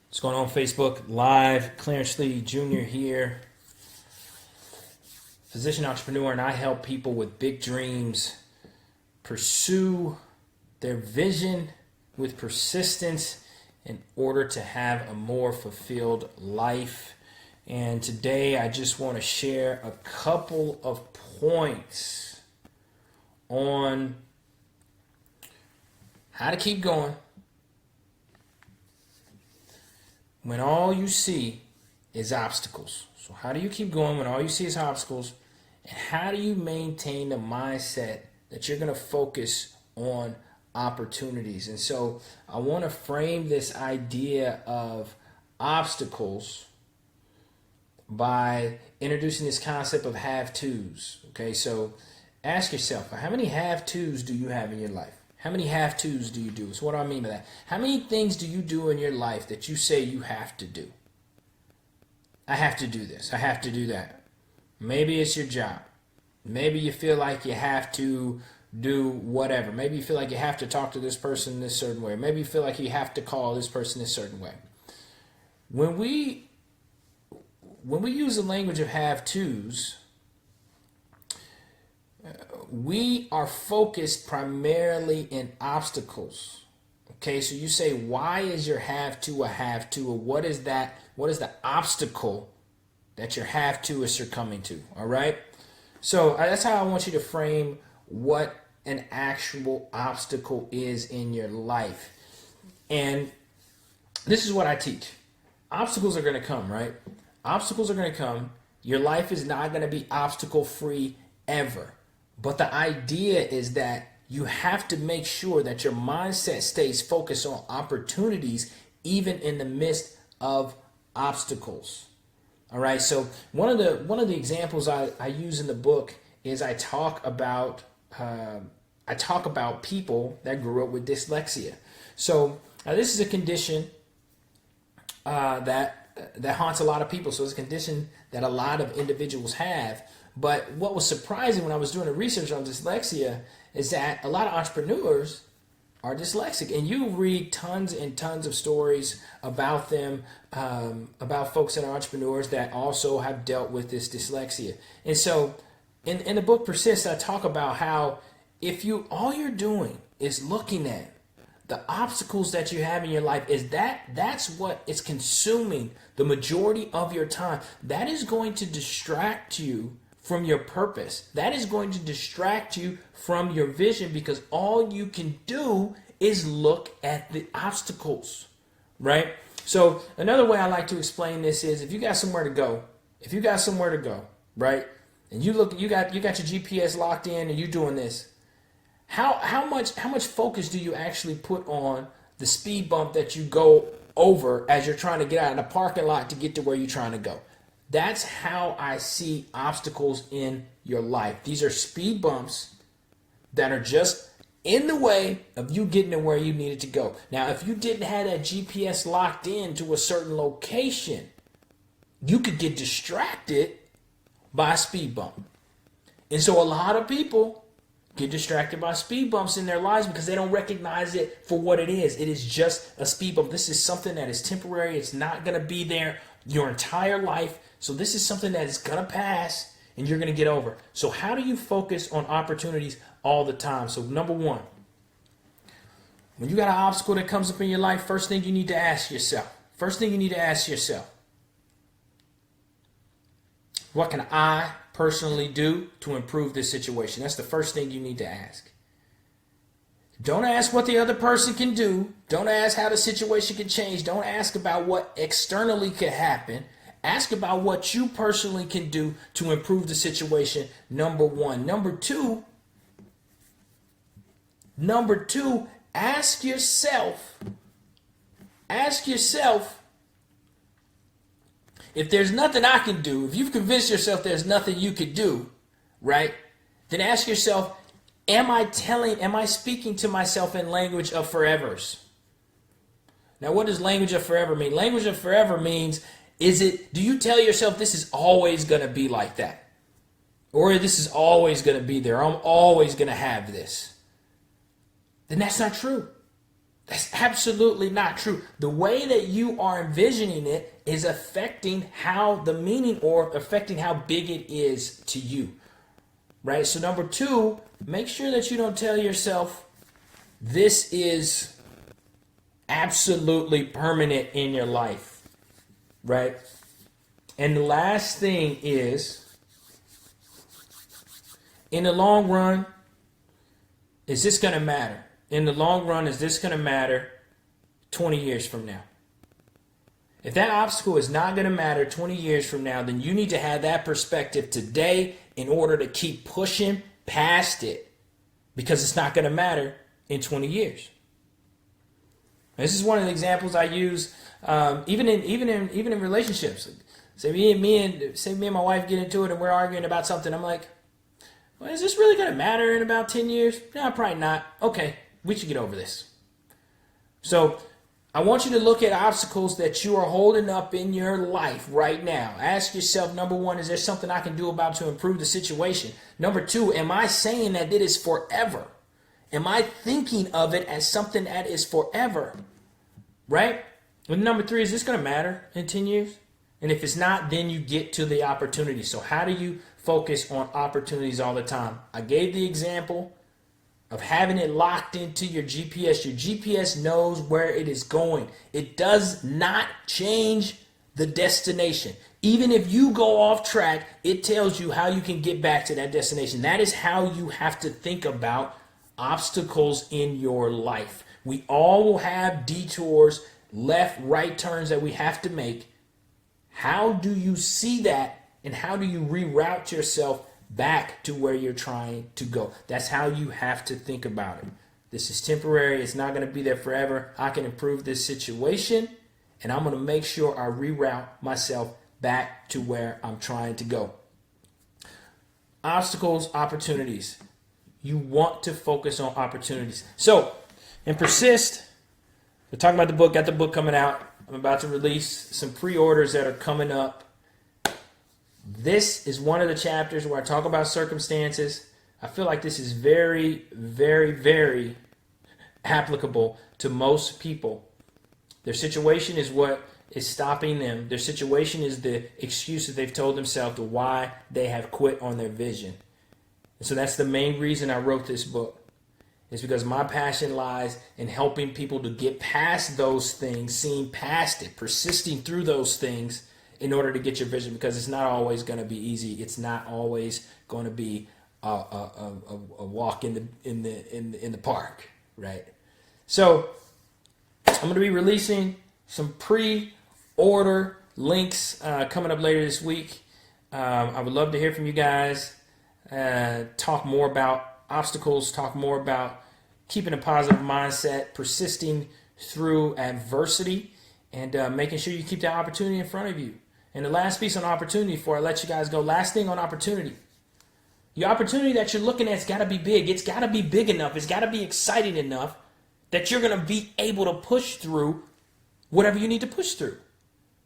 What's going on, Facebook Live? Clarence Lee Jr. here, physician entrepreneur, and I help people with big dreams pursue their vision with persistence in order to have a more fulfilled life. And today I just want to share a couple of points on how to keep going when all you see is obstacles. So how do you keep going when all you see is obstacles? And how do you maintain the mindset that you're going to focus on opportunities? And so I want to frame this idea of obstacles by introducing this concept of have-tos. Okay, so ask yourself, how many have-tos do you have in your life? How many have-tos do you do? So what do I mean by that? How many things do you do in your life that you say you have to do? I have to do this. I have to do that. Maybe it's your job. Maybe you feel like you have to do whatever. Maybe you feel like you have to talk to this person this certain way. Maybe you feel like you have to call this person this certain way. When we use the language of have-tos, we are focused primarily in obstacles. Okay, so you say, why is your have-to a have-to? Or what is that? What is the obstacle that your have-to is succumbing to? All right, so that's how I want you to frame what an actual obstacle is in your life. And this is what I teach. Obstacles are going to come, right? Obstacles are going to come. Your life is not going to be obstacle-free ever. But the idea is that you have to make sure that your mindset stays focused on opportunities even in the midst of obstacles. All right. So one of the examples I use in the book is I talk about people that grew up with dyslexia. So this is a condition that haunts a lot of people. So it's a condition that a lot of individuals have. But what was surprising when I was doing the research on dyslexia is that a lot of entrepreneurs are dyslexic. And you read tons and tons of stories about them, about folks that are entrepreneurs that also have dealt with this dyslexia. And so in the book Persist, I talk about how if all you're doing is looking at the obstacles that you have in your life, that's what is consuming the majority of your time. That is going to distract you from your purpose. That is going to distract you from your vision because all you can do is look at the obstacles, right? So another way I like to explain this is if you got somewhere to go, right? And you got your GPS locked in and you're doing this. How much focus do you actually put on the speed bump that you go over as you're trying to get out of the parking lot to get to where you're trying to go? That's how I see obstacles in your life. These are speed bumps that are just in the way of you getting to where you needed to go. Now, if you didn't have that GPS locked in to a certain location, you could get distracted by a speed bump. And so a lot of people get distracted by speed bumps in their lives because they don't recognize it for what it is. It is just a speed bump. This is something that is temporary. It's not going to be there your entire life. So this is something that is going to pass and you're going to get over. So how do you focus on opportunities all the time? So number one, when you got an obstacle that comes up in your life, first thing you need to ask yourself, what can I personally do to improve this situation? That's the first thing you need to ask. Don't ask what the other person can do. Don't ask how the situation can change. Don't ask about what externally could happen. Ask about what you personally can do to improve the situation, number one. Number two, ask yourself, if there's nothing I can do, if you've convinced yourself there's nothing you could do, right? Then ask yourself, am I speaking to myself in language of forevers? Now, what does language of forever mean? Language of forever means, do you tell yourself this is always going to be like that? Or this is always going to be there. I'm always going to have this. Then that's not true. That's absolutely not true. The way that you are envisioning it is affecting how the meaning or affecting how big it is to you. Right? So number 2, make sure that you don't tell yourself this is absolutely permanent in your life. Right? And the last thing is, in the long run, is this going to matter? In the long run, is this going to matter 20 years from now? If that obstacle is not going to matter 20 years from now, then you need to have that perspective today in order to keep pushing past it, because it's not going to matter in 20 years. This is one of the examples I use even in relationships. Say me and my wife get into it and we're arguing about something. I'm like, well, is this really going to matter in about 10 years? No, probably not. Okay, we should get over this. So I want you to look at obstacles that you are holding up in your life right now. Ask yourself, number 1, is there something I can do about to improve the situation? Number 2, am I saying that it is forever? Am I thinking of it as something that is forever? Right? And number 3, is this going to matter in 10 years? And if it's not, then you get to the opportunity. So how do you focus on opportunities all the time? I gave the example of having it locked into your GPS. Your GPS knows where it is going. It does not change the destination. Even if you go off track, it tells you how you can get back to that destination. That is how you have to think about obstacles in your life. We all will have detours, left, right turns that we have to make. How do you see that, and how do you reroute yourself back to where you're trying to go? That's how you have to think about it. This is temporary. It's not going to be there forever. I can improve this situation, and I'm going to make sure I reroute myself back to where I'm trying to go. Obstacles, opportunities. You want to focus on opportunities. So, and persist. We're talking about the book. Got the book coming out. I'm about to release some pre-orders that are coming up. This is one of the chapters where I talk about circumstances. I feel like this is very, very, very applicable to most people. Their situation is what is stopping them. Their situation is the excuse that they've told themselves to why they have quit on their vision. And so that's the main reason I wrote this book. It's because my passion lies in helping people to get past those things, seeing past it, persisting through those things in order to get your vision, because it's not always going to be easy. It's not always going to be a walk in the park, right? So I'm going to be releasing some pre-order links coming up later this week. I would love to hear from you guys. Talk more about obstacles, talk more about keeping a positive mindset, persisting through adversity, and making sure you keep that opportunity in front of you. And the last piece on opportunity before I let you guys go, last thing on opportunity. Your opportunity that you're looking at has got to be big. It's got to be big enough. It's got to be exciting enough that you're going to be able to push through whatever you need to push through.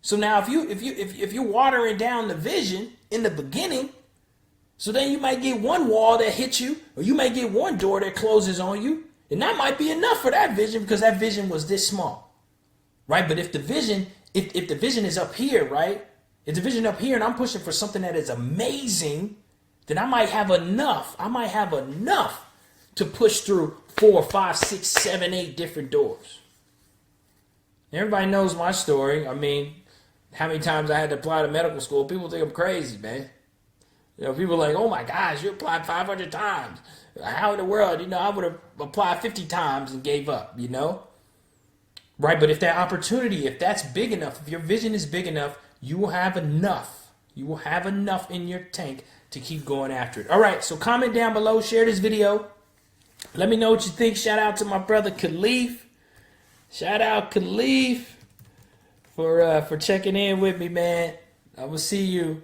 So now if you're watering down the vision in the beginning, so then you might get one wall that hits you, or you might get one door that closes on you, and that might be enough for that vision because that vision was this small, right? But if the vision is up here, right? If the vision up here and I'm pushing for something that is amazing, then I might have enough. I might have enough to push through 4, 5, 6, 7, 8 different doors. Everybody knows my story. I mean, how many times I had to apply to medical school? People think I'm crazy, man. You know, people are like, oh my gosh, you applied 500 times. How in the world? You know, I would have applied 50 times and gave up, you know? Right, but if that opportunity, if that's big enough, if your vision is big enough, you will have enough. You will have enough in your tank to keep going after it. All right, so comment down below, share this video. Let me know what you think. Shout out to my brother Khalif. Shout out Khalif for checking in with me, man. I will see you